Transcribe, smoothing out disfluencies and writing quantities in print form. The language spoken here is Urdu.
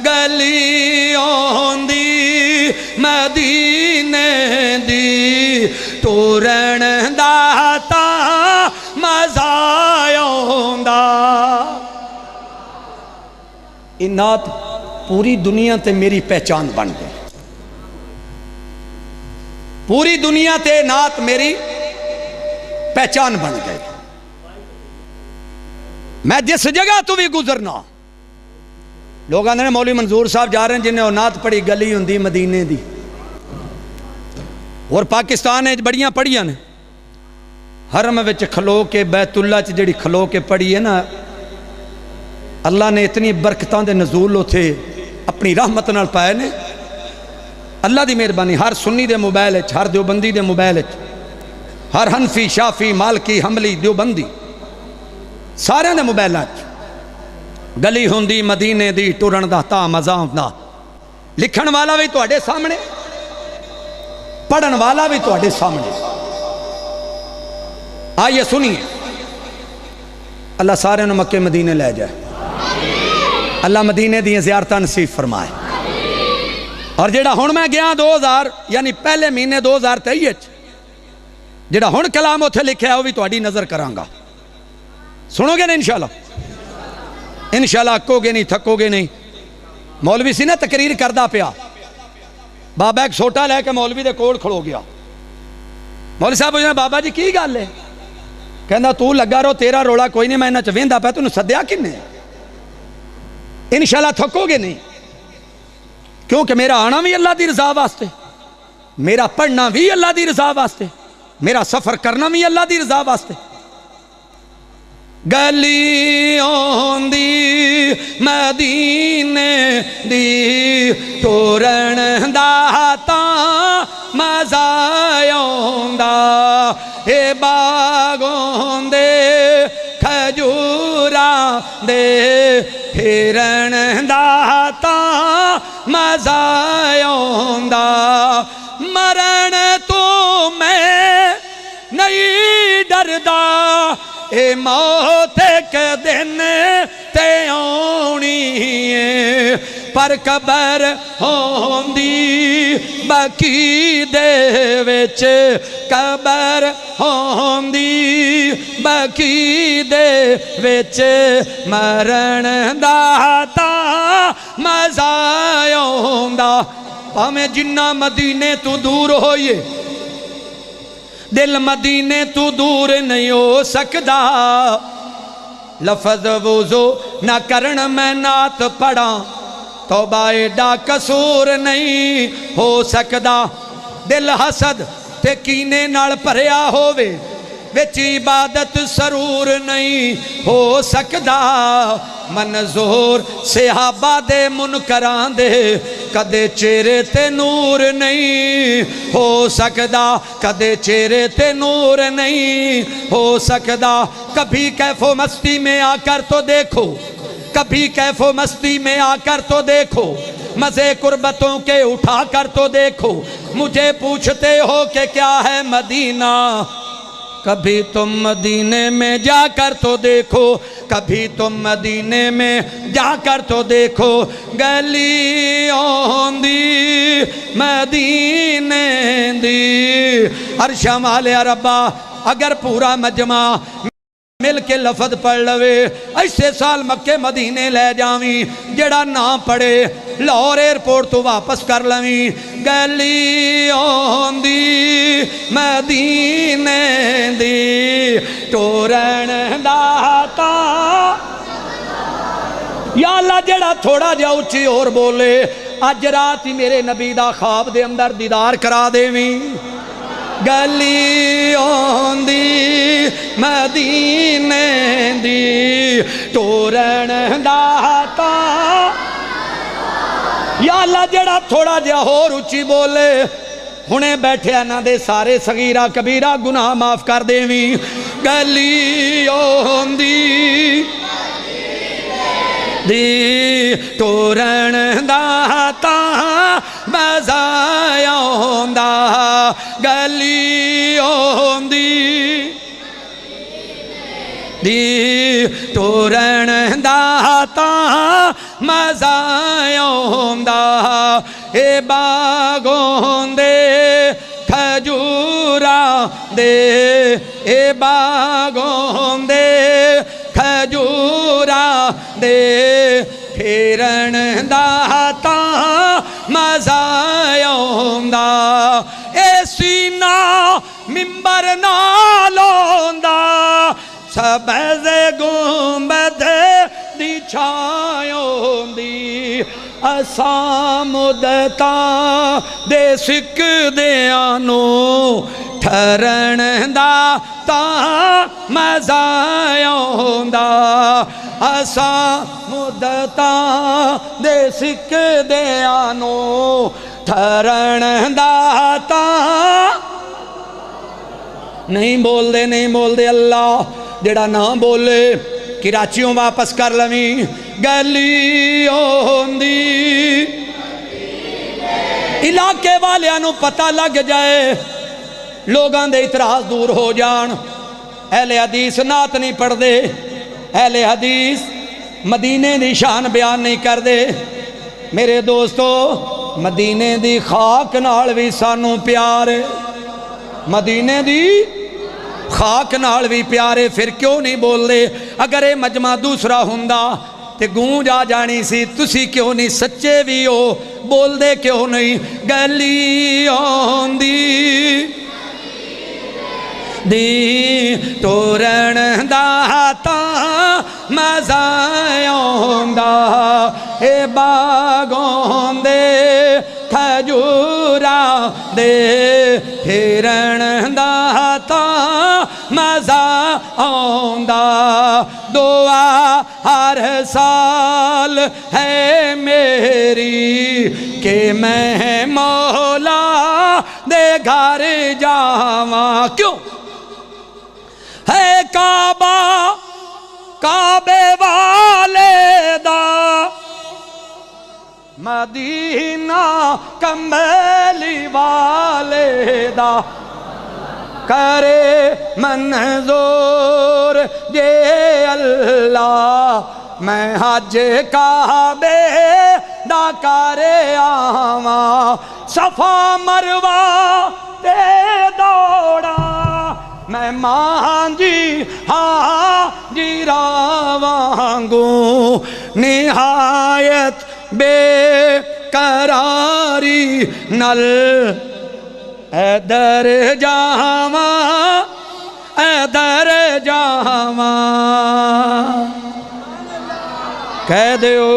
گلی آندی مدینے دی ٹورن دا تاں مزہ آندا۔ یہ نعت پوری دنیا تے میری پہچان بن گئی، پوری دنیا تے نعت میری پہچان بن گئی۔ میں جس جگہ تو بھی گزرنا لوگ آندے نے مولوی منظور صاحب جا رہے ہیں جنہیں وہ نعت پڑھی گلی ہوندی مدینے دی، اور پاکستان ہے بڑیاں پڑھیاں نے حرم وچ کھلو کے بیت اللہ چ جڑی کھلو کے پڑھی ہے نا، اللہ نے اتنی برکتاں دے نزول ہوتے اپنی رحمت نال پائے نے، اللہ دی مہربانی۔ ہر سنی دے موبائل ہے، ہر دیوبندی دے موبائل ہے، ہر حنفی شافی مالکی حنبلی دیوبندی سارے نے موبائل گلی ہوندی مدینے دی ٹرن دا تا مزہ ہوندا۔ لکھن والا بھی تواڈے سامنے، پڑھن والا بھی تواڈے سامنے۔ آئیے سنیے، اللہ سارے نے مکے مدینے لے جائے، اللہ مدینے دی زیارتہ نصیب فرمائے۔ اور جڑا ہن میں گیا 2000 یعنی پہلے مہینے 2023 جڑا ہن کلام اتھے لکھا ہے وہ بھی تواڈی نظر کرانگا، سنو گے نا انشاءاللہ، انشاءاللہ اکو گے نہیں تھکو گے نہیں۔ مولوی سی نا تقریر کردہ پیا، بابا ایک سوٹا لے کے مولوی دے کول کھڑو گیا۔ مولوی صاحب پوچھنا بابا جی کی گل ہے؟ کہندا تو لگا رہو تیرا روڑا کوئی نہیں، میں انہاں چ ویندا پیا، تینوں سدیا کنے؟ انشاءاللہ تھکو گے نہیں، کیونکہ میرا آنا بھی اللہ دی رضا واسطے، میرا پڑھنا بھی اللہ دی رضا واسطے، میرا سفر کرنا بھی اللہ دی رضا واسطے۔ گلی آندی مدینے دی ٹورن دا تاں مزہ آندا، اے باغوں دے کھجوراں دے پھرن دا تاں مزہ آندا، مرن تو میں نہیں ڈردا، اے موت کے دن تے آنی ہے، پر قبر ہوندی بقی دے وچ، قبر ہوندی بقی دے وچ، مرن دا تاں مزہ آندا۔ پاویں جنہ مدینے تو دور ہوئیے، دل مدینے تو دور نہیں ہو سکدا، لفظ وضو نہ کرن میں نعت پڑھاں توبہ ایڈا قصور نہیں ہو سکدا، دل حسد تے کینے نال بھریا ہووے وچ عبادت سرور نہیں ہو سکدا، منظور صحابہ دے منکران دے کدے چہرے تے نور نہیں ہو سکدا، کدے چہرے تے نور نہیں ہو سکدا۔ کبھی کیف و مستی میں آ کر تو دیکھو، کبھی کیف و مستی میں آ کر تو دیکھو، مزے قربتوں کے اٹھا کر تو دیکھو، مجھے پوچھتے ہو کہ کیا ہے مدینہ، کبھی تم مدینے میں جا کر تو دیکھو، کبھی تم مدینے میں جا کر تو دیکھو، گلی آندی مدینے دی۔ عرشاں والے ربا اگر پورا مجمع مل کے لفظ پڑھ لوے، ایسے سال مکے مدینے لے جاویں، جڑا نہ پڑھے لاہور ایئرپورٹ تو واپس کر لویں۔ گلی آندی مدینے دی ٹورن دا تاں، یا اللہ جڑا تھوڑا جا اچھی اور بولے، اج رات ہی میرے نبی دا خواب دے اندر دیدار کرا دیویں۔ گلی آندی مدینے دی ٹورن دا تاں، یا اللہ جڑا تھوڑا جا اور اچھی بولے، ہنے بیٹھے انہاں دے سارے صغیرہ کبیرہ گناہ معاف کر دیویں۔ گلی آندی دی ٹورن دا تاں مزہ آندا، گلی آندی دی ٹورن دا تاں مزہ اے باغوں دے کھجوراں دے اے باغوں دے کھجوراں دے پھرن دا تاں مزا آوندا اے سینہ ممبر نال ہوندا سبز گنبد دی چھاں ہوندی اساں مدتاں دے سکدیاں نوں ٹھرن دا تاں مزا آوندا اساں مدتاں دے سکدیاں نوں ٹھرن دا تاں نہیں بول دے اللہ جڑا نہ بولے کراچیوں واپس کر لویں گلی ہوندی علاقے والیاں پتہ لگ جائے لوگاں دے اعتراض دور ہو جان اہل حدیث نعت نہیں پڑھ دے اہل حدیث مدینے دی شان بیان نہیں کر دے میرے دوستو مدینے دی خاک نال بھی سانوں پیار ہے مدینے دی خاک نال بھی پیارے پھر کیوں نہیں بول دے اگر یہ مجمع دوسرا ہوندا تے گونج آ جانی سی تسی کیوں نہیں سچے بھی ہو بول دے کیوں نہیں گلی ہوندی دی ٹورن دا تاں مزا آوندا اے باغوں دے کھجوراں دے پھرن دا تاں مزا آوندا دعا ہر سال ہے میری کہ میں مولا دے گھر جاواں کیوں ہے کعبہ کعبے والے دا مدینہ کملی والے دا کرے منظور یہ اللہ میں حج کعبے دا کرے آواں صفا مروہ تے دوڑا میں مانجی حاجی راوانگوں نہایت بے قراری نل اے در جاواں اے در جاواں کہہ دیو